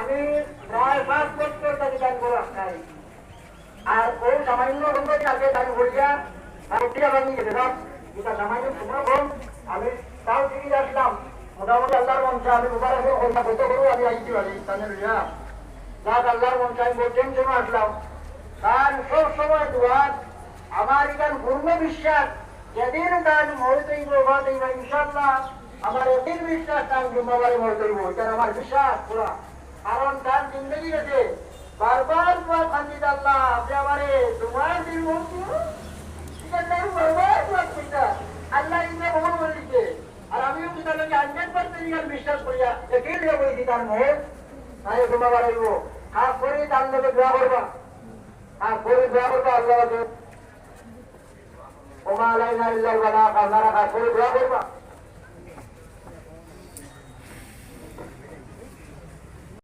আমি প্রায় 5 বছর তাকে দান করে আসছি। আর ওই সামান্য রঙটি আগে দান করিয়া রুটিটা ভাঙিয়ে গেছে সব এটা সামান্য কোনো আমি তাও ঠিকই আসলাম মোটামুটি আল্লাহর মঞ্চে আমি মুবারকের কথা কত করবো আমি আইতে পারি তাদের যাক আল্লাহর মঞ্চে আমি বলছেন জন্য আসলাম কারণ সব সময় দোয়ার আমার এখানে পূর্ণ বিশ্বাস যেদিন তার মরে হইব বা হইব ইনশাল্লাহ আমার এদিন বিশ্বাস তার জুম্মাবারে মরে হইব এটা আমার বিশ্বাস পুরা কারণ তার জিন্দগি গেছে বারবার দোয়া খান্দি আল্লাহ আপনি আমারে তোমার দিন বলছি আল্লাহ ইন্দ্র ভ্রমণ করে দিচ্ছে আর আমিও পিতাকে 100% বিশ্বাস করিয়া একই দিয়ে বলছি তার মহে তাই জুম্মাবার হইব খাস করে তার লোকে দোয়া করবা আর করে দোয়া করবা আল্লাহ ওমা আলাইনা ইল্লাল বালাগ আপনারা খাস করে দোয়া করবা